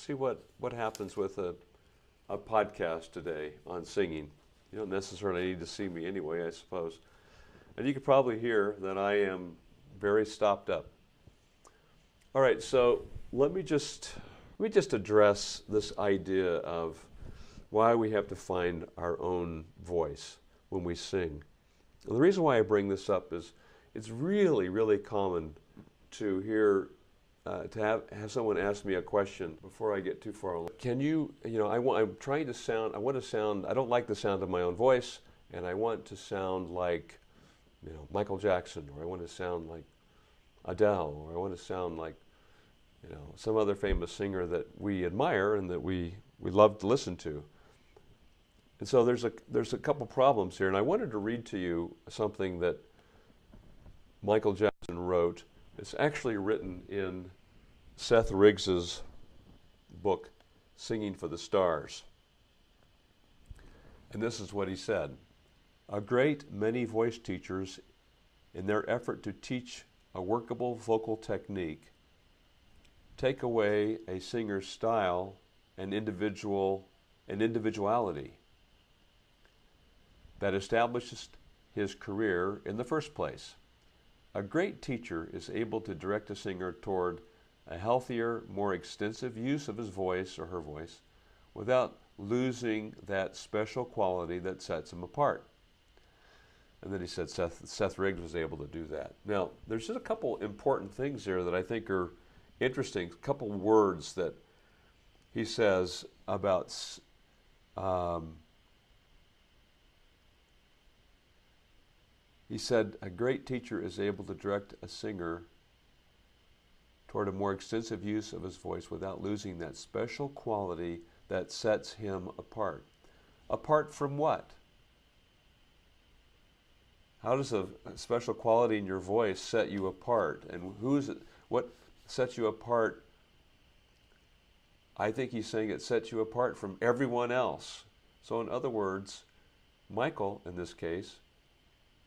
see what happens with a podcast today on singing. You don't necessarily need to see me anyway, I suppose. And you can probably hear that I am very stopped up. All right, so let me just address this idea of why we have to find our own voice when we sing. And the reason why I bring this up is it's really, really common to hear to have someone ask me a question before I get too far along. Can I'm trying to sound, I don't like the sound of my own voice, and I want to sound like, Michael Jackson, or I want to sound like Adele, or I want to sound like, some other famous singer that we admire and that we love to listen to. And so there's a couple problems here, and I wanted to read to you something that Michael Jackson wrote. It's actually written in Seth Riggs's book, Singing for the Stars. And this is what he said. A great many voice teachers, in their effort to teach a workable vocal technique, take away a singer's style and individuality that establishes his career in the first place. A great teacher is able to direct a singer toward a healthier, more extensive use of his voice or her voice without losing that special quality that sets him apart. And then he said Seth Riggs was able to do that. Now, there's just a couple important things here that I think are interesting, a couple words that he says about he said, a great teacher is able to direct a singer toward a more extensive use of his voice without losing that special quality that sets him apart. Apart from what? How does a special quality in your voice set you apart? And what sets you apart? I think he's saying it sets you apart from everyone else. So in other words, Michael, in this case,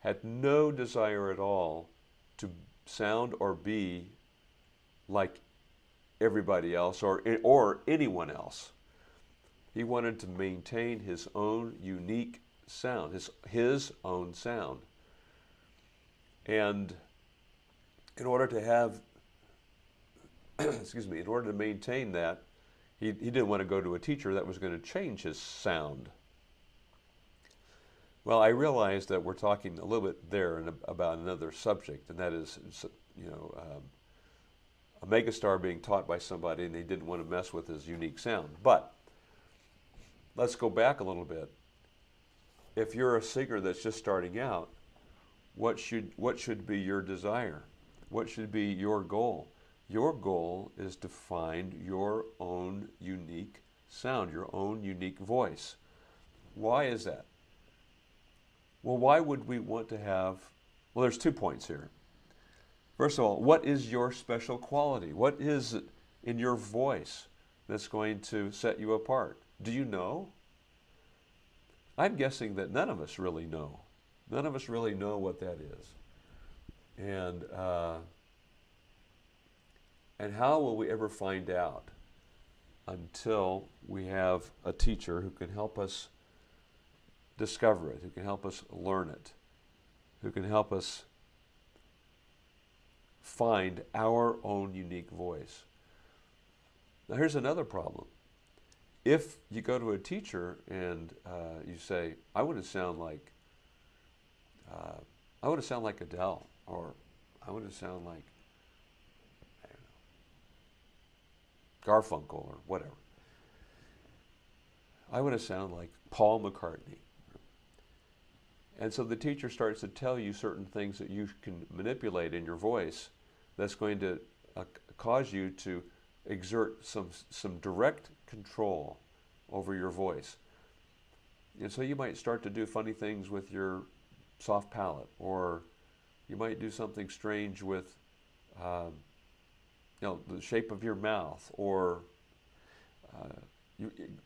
had no desire at all to sound or be like everybody else or anyone else. He wanted to maintain his own unique sound, his own sound. And in order to have, in order to maintain that, he didn't want to go to a teacher that was going to change his sound. Well, I realize that we're talking a little bit there about another subject, and that is, a megastar being taught by somebody and they didn't want to mess with his unique sound. But let's go back a little bit. If you're a singer that's just starting out, what should be your desire? What should be your goal? Your goal is to find your own unique sound, your own unique voice. Why is that? Well, why would we want to have, well, there's 2 points here. First of all, what is your special quality? What is it in your voice that's going to set you apart? Do you know? I'm guessing that none of us really know. None of us really know what that is. And how will we ever find out until we have a teacher who can help us discover it, who can help us learn it, who can help us find our own unique voice? Now here's another problem. If you go to a teacher and you say, I want to sound like Adele, or I want to sound like, I don't know, Garfunkel or whatever. I want to sound like Paul McCartney. And so the teacher starts to tell you certain things that you can manipulate in your voice that's going to cause you to exert some direct control over your voice. And so you might start to do funny things with your soft palate, or you might do something strange with the shape of your mouth, or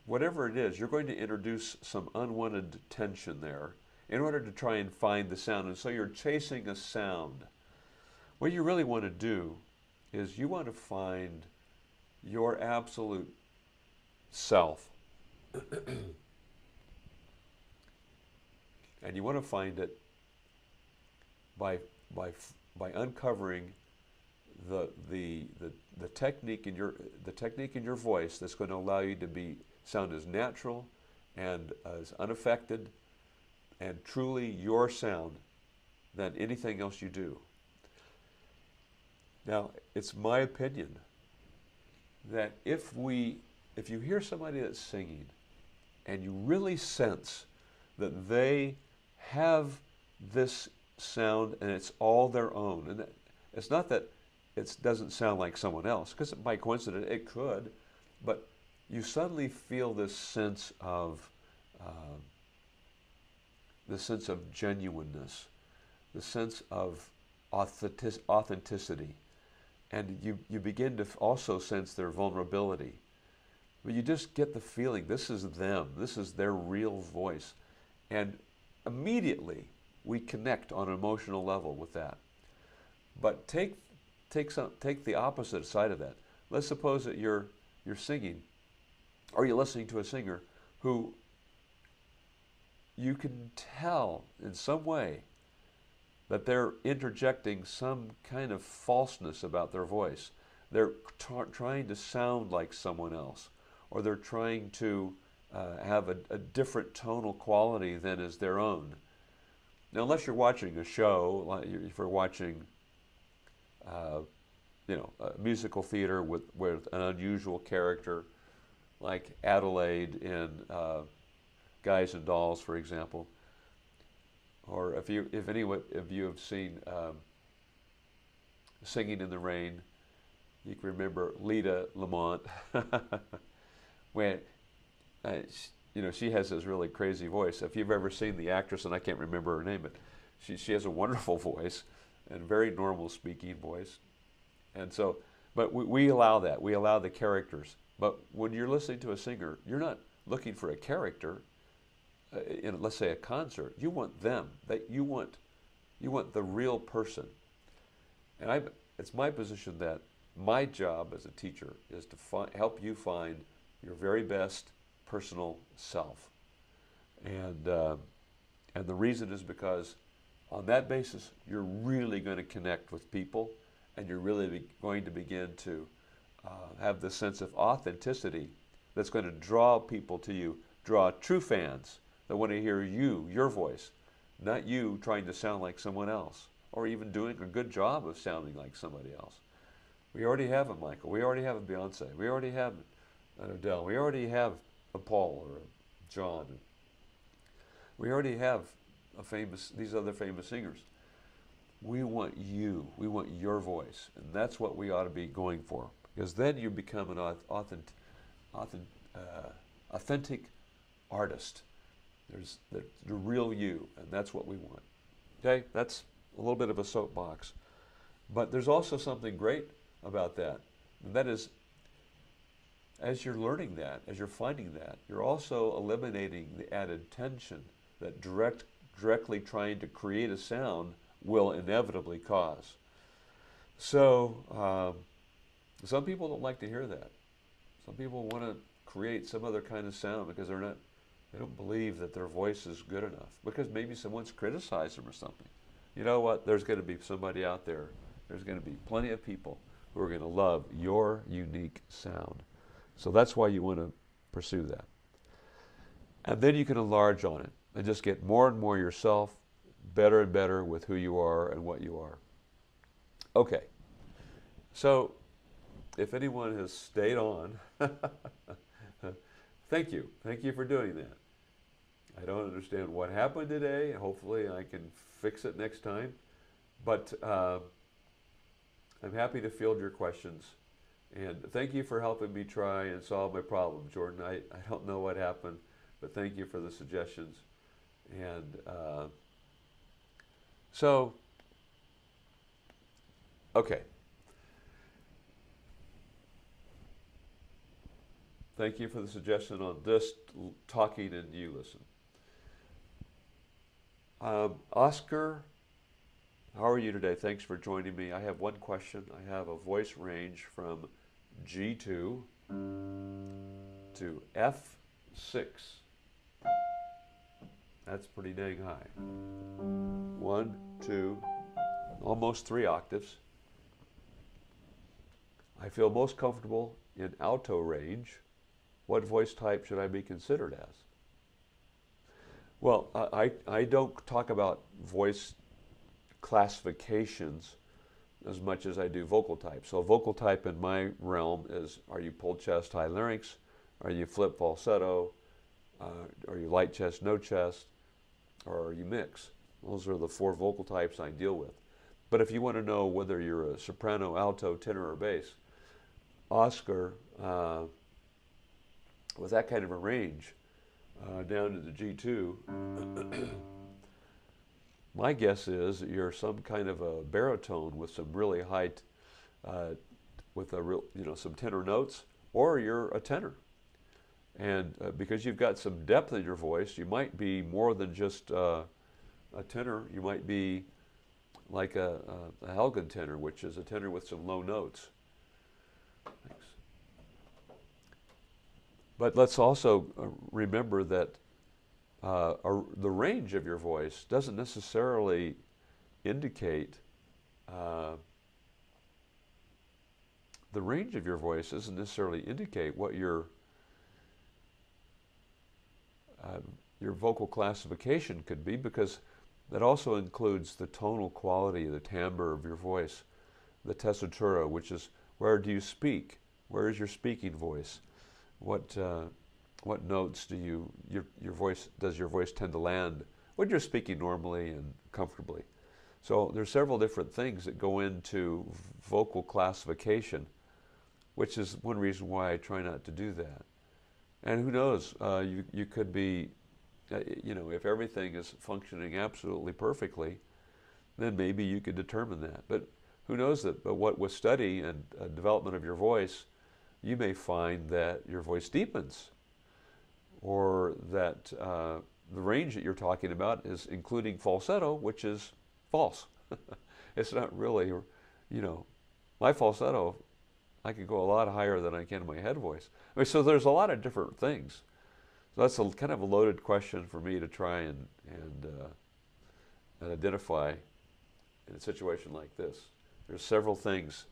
whatever it is, you're going to introduce some unwanted tension there in order to try and find the sound. And so you're chasing a sound. What you really want to do is you want to find your absolute self. And you want to find it by by by uncovering the technique in your voice that's going to allow you to sound as natural and as unaffected and truly your sound than anything else you do. Now, it's my opinion that if you hear somebody that's singing and you really sense that they have this sound and it's all their own, and it's not that it doesn't sound like someone else, because by coincidence it could, but you suddenly feel this sense of genuineness, the sense of authenticity, and you begin to also sense their vulnerability. But you just get the feeling this is them, this is their real voice, and immediately we connect on an emotional level with that. But take the opposite side of that. Let's suppose that you're singing, or you're listening to a singer who you can tell in some way that they're interjecting some kind of falseness about their voice. They're trying to sound like someone else, or they're trying to have a different tonal quality than is their own. Now, unless you're watching a show, like if you're watching a musical theater with an unusual character, like Adelaide in Guys and Dolls, for example, or if any of you have seen Singing in the Rain, you can remember Lita Lamont, when she has this really crazy voice. If you've ever seen the actress, and I can't remember her name, but she has a wonderful voice and very normal speaking voice. And so, but we allow that. We allow the characters. But when you're listening to a singer, you're not looking for a character. In, let's say, a concert, you want them. You want the real person. And it's my position that my job as a teacher is to help you find your very best personal self. And the reason is because on that basis, you're really going to connect with people, and you're really going to begin to have this sense of authenticity that's going to draw people to you, draw true fans that want to hear your voice, not you trying to sound like someone else, or even doing a good job of sounding like somebody else. We already have a Michael. We already have a Beyonce. We already have an Adele. We already have a Paul or a John. We already have these other famous singers. We want you. We want your voice, and that's what we ought to be going for, because then you become an authentic artist. There's the real you, and that's what we want. Okay, that's a little bit of a soapbox, but there's also something great about that, and that is, as you're learning that, as you're finding that, you're also eliminating the added tension that directly trying to create a sound will inevitably cause. So some people don't like to hear that. Some people want to create some other kind of sound because they don't believe that their voice is good enough, because maybe someone's criticized them or something. You know what? There's going to be somebody out there. There's going to be plenty of people who are going to love your unique sound. So that's why you want to pursue that. And then you can enlarge on it and just get more and more yourself, better and better with who you are and what you are. Okay. So if anyone has stayed on, thank you. Thank you for doing that. I don't understand what happened today. Hopefully I can fix it next time. But I'm happy to field your questions. And thank you for helping me try and solve my problem, Jordan. I don't know what happened, but thank you for the suggestions. And okay. Thank you for the suggestion on just talking and you listen. Oscar, how are you today? Thanks for joining me. I have one question. I have a voice range from G to to F6. That's pretty dang high. 1, 2, almost 3 octaves. I feel most comfortable in alto range. What voice type should I be considered as? Well, I don't talk about voice classifications as much as I do vocal type. So vocal type in my realm is, are you pulled chest, high larynx? Are you flip falsetto? Are you light chest, no chest? Or are you mix? Those are the 4 vocal types I deal with. But if you want to know whether you're a soprano, alto, tenor, or bass, Oscar, with that kind of a range, down to the G2, my guess is that you're some kind of a baritone with some really high, with a real, some tenor notes, or you're a tenor. And because you've got some depth in your voice, you might be more than just a tenor. You might be like a Helgen tenor, which is a tenor with some low notes. Thanks. But let's also remember that the range of your voice doesn't necessarily indicate what your vocal classification could be, because that also includes the tonal quality, the timbre of your voice, the tessitura, which is where do you speak? Where is your speaking voice? What notes do your voice tend to land when you're speaking normally and comfortably? So there's several different things that go into vocal classification, which is one reason why I try not to do that. And who knows, you could be, if everything is functioning absolutely perfectly, then maybe you could determine that. But who knows that? But what with study and development of your voice, you may find that your voice deepens, or that the range that you're talking about is including falsetto, which is false. It's not really, my falsetto, I could go a lot higher than I can in my head voice. I mean, so there's a lot of different things. So that's kind of a loaded question for me to try and identify in a situation like this. There's several things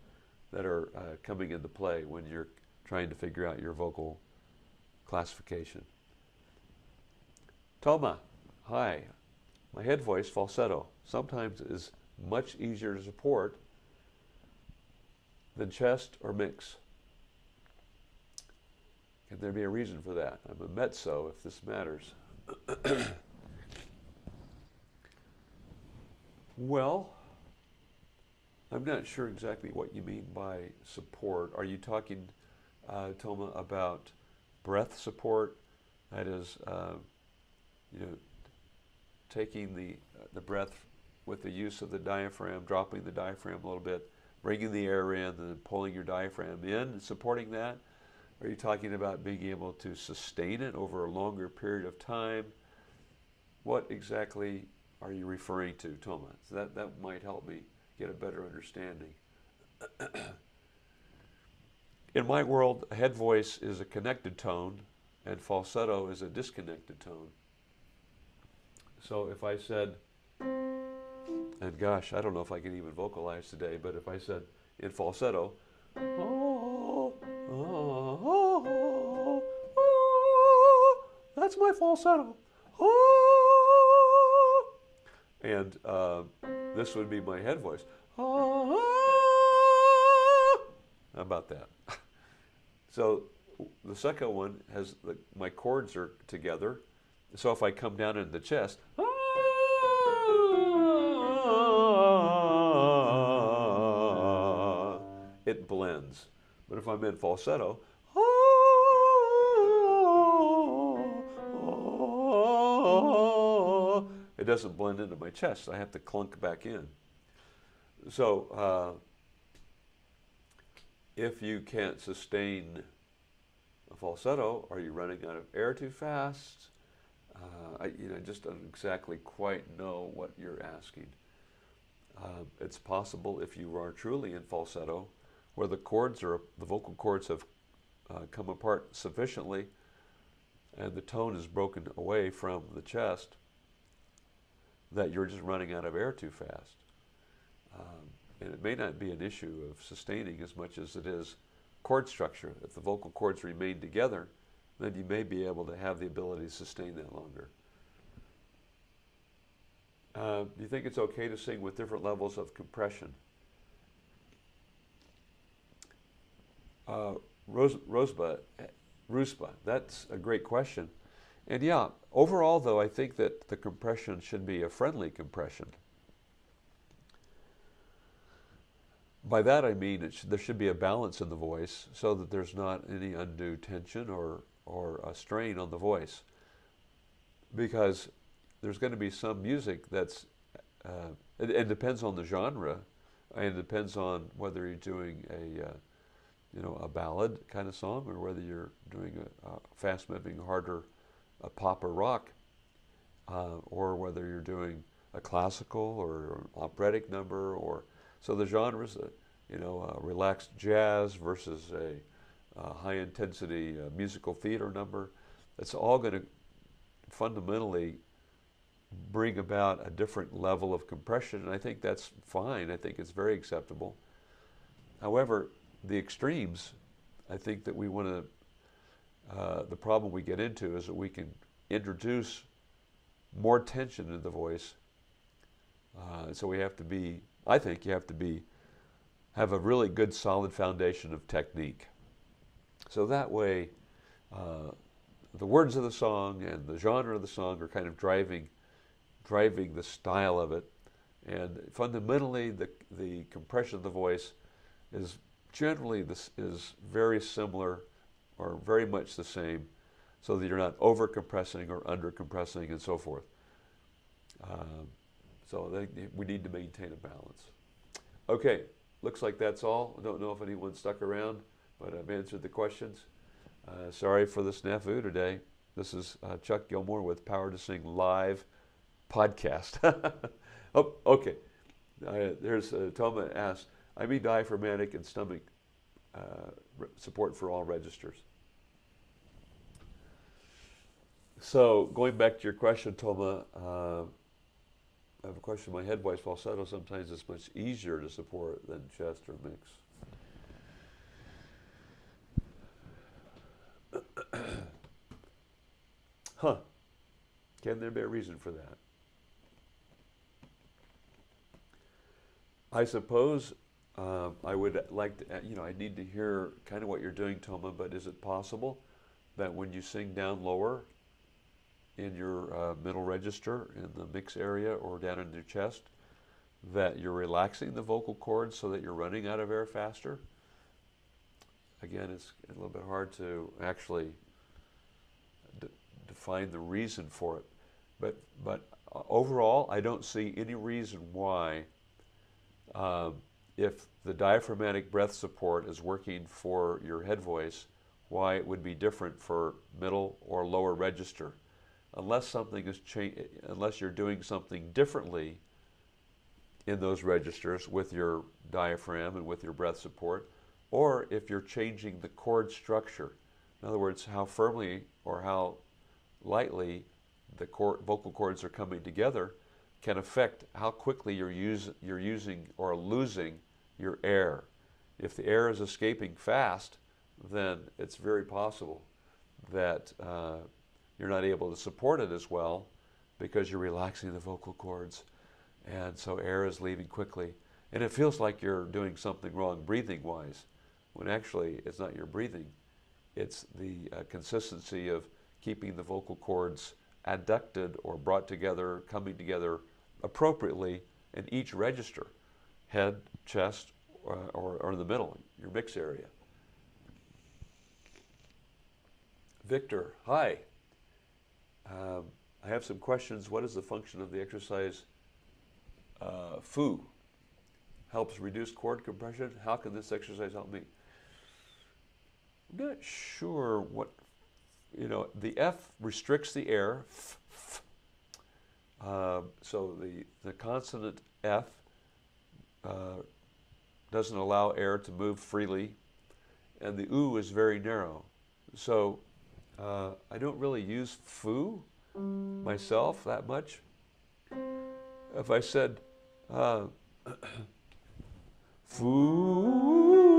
that are coming into play when you're trying to figure out your vocal classification. Toma, hi. My head voice, falsetto, sometimes is much easier to support than chest or mix. Can there be a reason for that? I'm a mezzo, if this matters. Well, I'm not sure exactly what you mean by support. Are you talking, Toma, about breath support? That is, taking the breath with the use of the diaphragm, dropping the diaphragm a little bit, bringing the air in, and then pulling your diaphragm in and supporting that? Are you talking about being able to sustain it over a longer period of time? What exactly are you referring to, Toma? So that might help me get a better understanding. In my world, a head voice is a connected tone, and falsetto is a disconnected tone. So if I said, and gosh, I don't know if I can even vocalize today, but if I said in falsetto, oh, oh, oh, oh, that's my falsetto. Oh, and this would be my head voice. Oh, how about that? So the second one has my chords are together. So if I come down in the chest, it blends. But if I'm in falsetto, it doesn't blend into my chest. I have to clunk back in. So if you can't sustain a falsetto, are you running out of air too fast? I just don't exactly quite know what you're asking. It's possible if you are truly in falsetto, where the vocal cords have come apart sufficiently and the tone is broken away from the chest that you're just running out of air too fast. And it may not be an issue of sustaining as much as it is chord structure. If the vocal cords remain together, then you may be able to have the ability to sustain that longer. Do you think it's okay to sing with different levels of compression? Rusba, that's a great question. And yeah, overall though, I think that the compression should be a friendly compression. By that I mean there should be a balance in the voice so that there's not any undue tension or a strain on the voice. Because there's going to be some music that's, it depends on the genre, and it depends on whether you're doing a ballad kind of song or whether you're doing a fast-moving, harder pop or rock, or whether you're doing a classical or an operatic number, or so the genres, relaxed jazz versus a high-intensity musical theater number. It's all going to fundamentally bring about a different level of compression, and I think that's fine. I think it's very acceptable. However, the extremes, I think that we want to, the problem we get into is that we can introduce more tension in the voice. So we have to be, I think you have to have a really good solid foundation of technique. So that way, the words of the song and the genre of the song are kind of driving the style of it. And fundamentally, the compression of the voice is generally is very similar or very much the same, so that you're not over compressing or under compressing and so forth. So we need to maintain a balance. Okay, looks like that's all. I don't know if anyone stuck around, but I've answered the questions. Sorry for the snafu today. This is Chuck Gilmore with Power to Sing Live podcast. Oh, okay. There's Toma asks, I mean diaphragmatic and stomach support for all registers. So going back to your question, Toma, I have a question. My head voice falsetto sometimes is much easier to support than chest or mix. Huh. Can there be a reason for that? I suppose I would like to, I need to hear kind of what you're doing, Toma, but is it possible that when you sing down lower in your middle register, in the mix area or down in your chest, that you're relaxing the vocal cords so that you're running out of air faster? Again, it's a little bit hard to actually define the reason for it. But overall, I don't see any reason why, if the diaphragmatic breath support is working for your head voice, why it would be different for middle or lower register, unless something is unless you're doing something differently in those registers with your diaphragm and with your breath support, or if you're changing the chord structure. In other words, how firmly or how lightly the vocal cords are coming together can affect how quickly you're using or losing your air. If the air is escaping fast, then it's very possible that you're not able to support it as well because you're relaxing the vocal cords, and so air is leaving quickly. And it feels like you're doing something wrong breathing-wise, when actually it's not your breathing. It's the consistency of keeping the vocal cords adducted or brought together, coming together appropriately in each register, head, chest, or in the middle, your mix area. Victor, hi. I have some questions. What is the function of the exercise Fu? Helps reduce chord compression. How can this exercise help me? I'm not sure what, the F restricts the air. So the consonant F doesn't allow air to move freely, and the oo is very narrow. So I don't really use foo myself that much. If I said foo,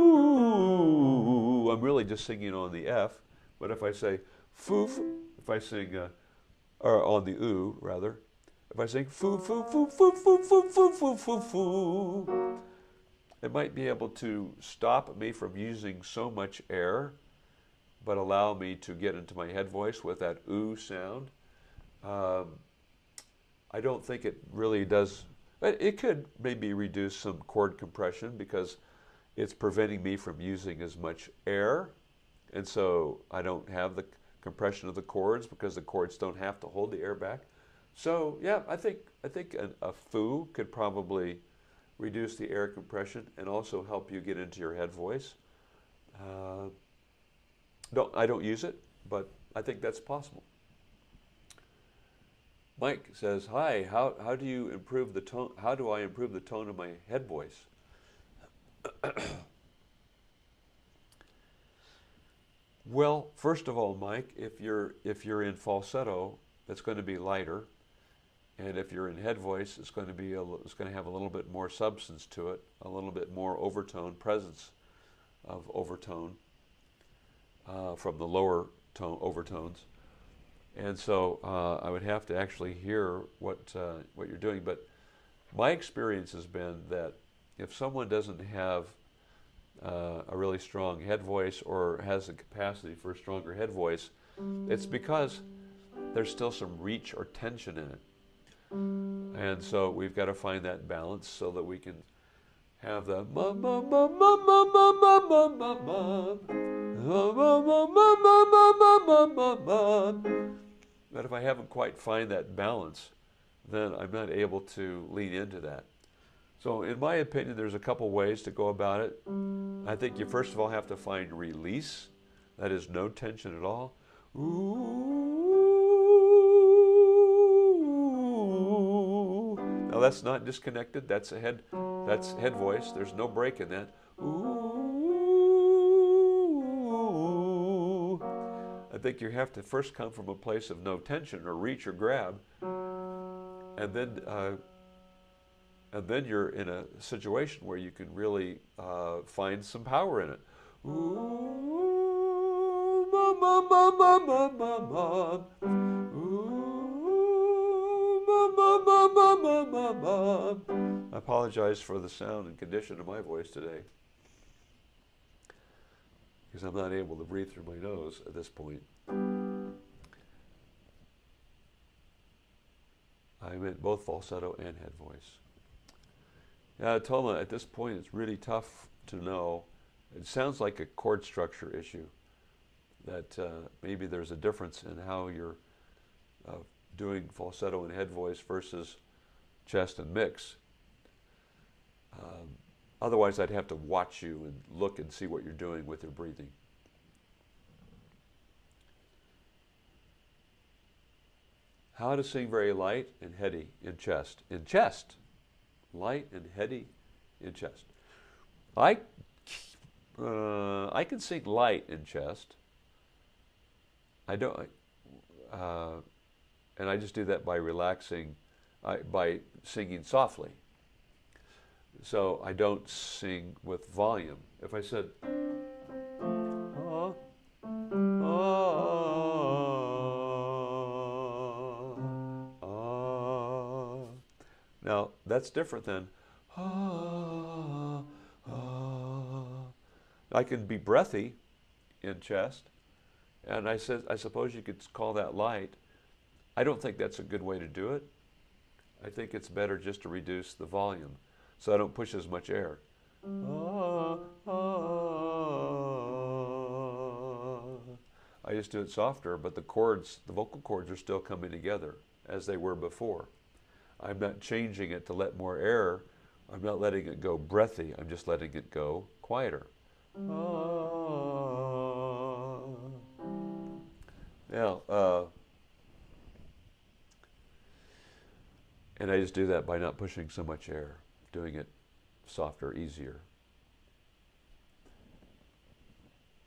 I'm really just singing on the F. But if I say foo, if I sing, or on the oo rather, if I sing foo, foo, foo, foo, foo, foo, foo, foo, foo, foo, it might be able to stop me from using so much air, but allow me to get into my head voice with that oo sound. I don't think it really does. It could maybe reduce some chord compression because it's preventing me from using as much air, and so I don't have the compression of the chords because the chords don't have to hold the air back. So yeah, I think a foo could probably reduce the air compression and also help you get into your head voice. I don't use it, but I think that's possible. Mike says, "Hi, how do you improve the tone? How do I improve the tone of my head voice?" Well, first of all, Mike, if you're in falsetto, it's going to be lighter, and if you're in head voice, it's going to have a little bit more substance to it, a little bit more overtone, presence of overtone from the lower tone overtones. And so I would have to actually hear what you're doing. But my experience has been that if someone doesn't have a really strong head voice or has the capacity for a stronger head voice, it's because there's still some reach or tension in it. And so we've got to find that balance so that we can have the ma ma ma ma ma ma ma ma ma ma ma ma ma ma. But if I haven't quite find that balance, then I'm not able to lean into that. So in my opinion, there's a couple ways to go about it. I think you first of all have to find release. That is no tension at all. Ooh. Now that's not disconnected. That's head voice. There's no break in that. Ooh. I think you have to first come from a place of no tension or reach or grab, and then you're in a situation where you can really find some power in it. Ooh, ma, ma, ma, ma, ma, ma, ma. Ooh, ma, ma, ma, ma, ma, ma, ma. I apologize for the sound and condition of my voice today, because I'm not able to breathe through my nose at this point. I meant both falsetto and head voice. Yeah, Toma, at this point it's really tough to know. It sounds like a chord structure issue, that maybe there's a difference in how you're doing falsetto and head voice versus chest and mix. Otherwise I'd have to watch you and look and see what you're doing with your breathing. How to sing very light and heady in chest. In chest. Light and heady in chest. I can sing light in chest. I don't, and I just do that by relaxing, by singing softly. So I don't sing with volume. If I said, now that's different than I can be breathy in chest, and I suppose you could call that light. I don't think that's a good way to do it. I think it's better just to reduce the volume so I don't push as much air. I just do it softer, but the vocal cords are still coming together as they were before. I'm not changing it to let more air. I'm not letting it go breathy. I'm just letting it go quieter. Now, and I just do that by not pushing so much air, doing it softer, easier.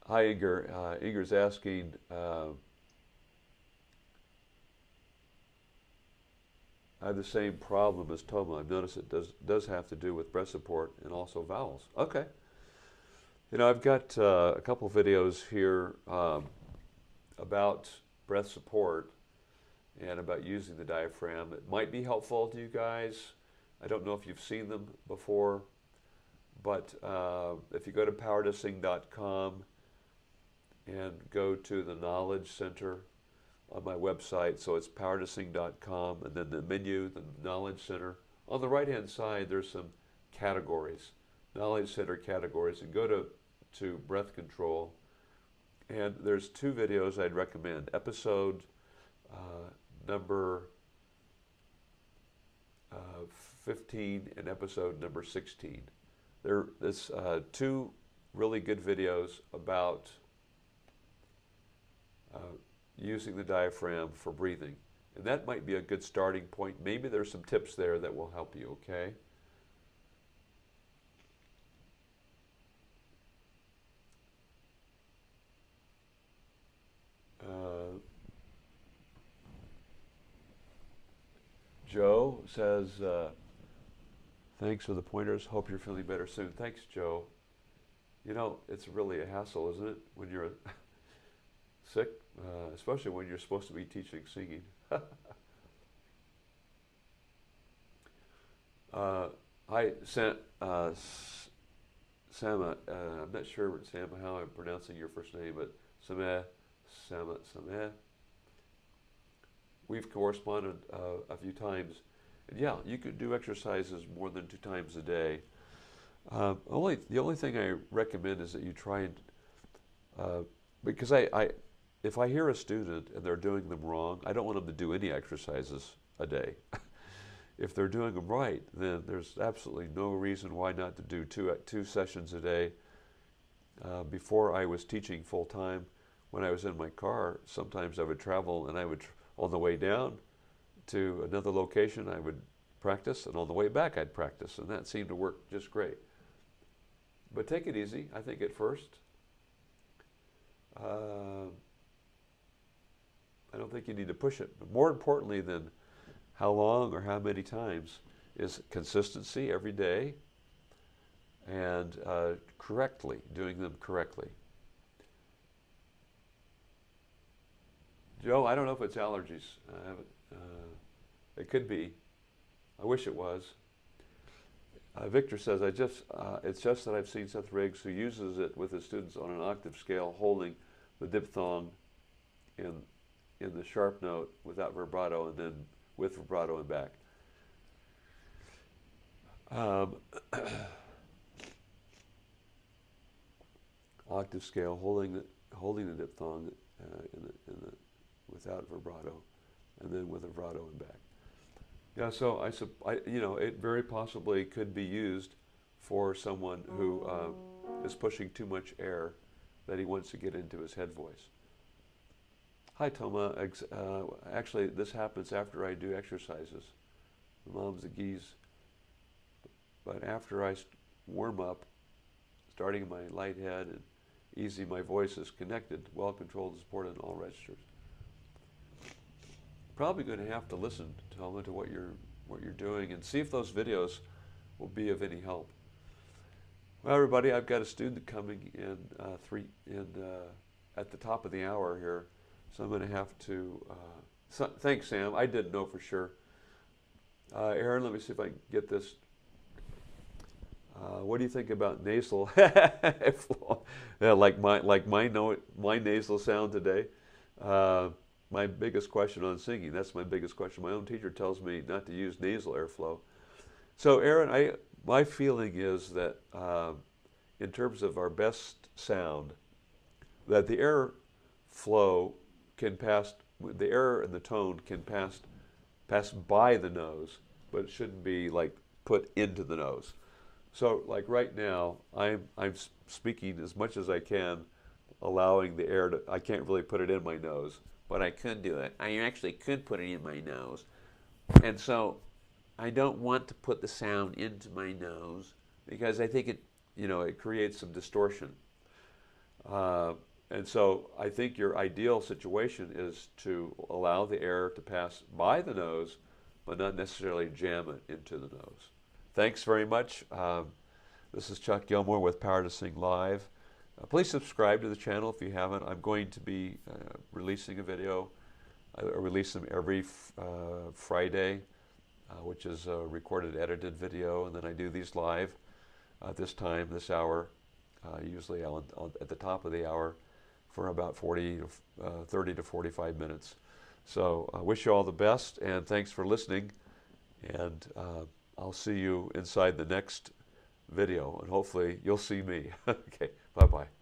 Hi, Igor. Igor's asking, I have the same problem as Toma. I've noticed it does have to do with breath support and also vowels. Okay. You know, I've got a couple videos here about breath support and about using the diaphragm. It might be helpful to you guys. I don't know if you've seen them before, but if you go to powerdosing.com and go to the Knowledge Center on my website, so it's powerdosing.com, and then the menu, the Knowledge Center. On the right-hand side, there's some categories, Knowledge Center categories, and go to breath control. And there's two videos I'd recommend. Episode number 15 and episode number 16. There's two really good videos about using the diaphragm for breathing. And that might be a good starting point. Maybe there's some tips there that will help you, okay? Joe says, thanks for the pointers. Hope you're feeling better soon. Thanks, Joe. You know, it's really a hassle, isn't it, when you're sick, especially when you're supposed to be teaching singing. Hi, Sama. I'm not sure, Sama, how I'm pronouncing your first name, but Sameh. We've corresponded a few times. And yeah, you could do exercises more than 2 times a day. The only thing I recommend is that you try and, because if I hear a student and they're doing them wrong, I don't want them to do any exercises a day. If they're doing them right, then there's absolutely no reason why not to do two sessions a day. Before I was teaching full time, when I was in my car, sometimes I would travel, and I would, on the way down to another location, I would practice, and on the way back I'd practice, and that seemed to work just great. But take it easy, I think, at first. I don't think you need to push it. But more importantly than how long or how many times is consistency every day and doing them correctly. Joe, I don't know if it's allergies. It could be. I wish it was. Victor says, it's just that I've seen Seth Riggs who uses it with his students on an octave scale, holding the diphthong in the sharp note without vibrato, and then with vibrato and back. Octave scale, holding the diphthong without vibrato, and then with vibrato and back. Yeah, so it very possibly could be used for someone who is pushing too much air that he wants to get into his head voice. Hi, Toma. Actually, this happens after I do exercises. The mom's a geese. But after I warm up, starting in my light head and easy, my voice is connected, well controlled and supported in all registers. Probably going to have to listen, Toma, to what you're doing and see if those videos will be of any help. Well, everybody, I've got a student coming in at the top of the hour here. So I'm going to have to, thanks, Sam. I didn't know for sure. Aaron, let me see if I can get this. What do you think about nasal? Yeah, like my nasal sound today. My biggest question on singing, that's my biggest question. My own teacher tells me not to use nasal airflow. So Aaron, my feeling is that in terms of our best sound, that the airflow the air and the tone can pass by the nose, but it shouldn't be like put into the nose. So like right now, I'm speaking as much as I can, allowing the air to, I can't really put it in my nose, but I could do it. I actually could put it in my nose. And so I don't want to put the sound into my nose because I think it creates some distortion. And so I think your ideal situation is to allow the air to pass by the nose, but not necessarily jam it into the nose. Thanks very much. This is Chuck Gilmore with Power to Sing Live. Please subscribe to the channel if you haven't. I'm going to be releasing a video. I release them every Friday, which is a recorded, edited video, and then I do these live this time, this hour, usually at the top of the hour for about 30 to 45 minutes. So I wish you all the best, and thanks for listening, and I'll see you inside the next video, and hopefully you'll see me. Okay, bye-bye.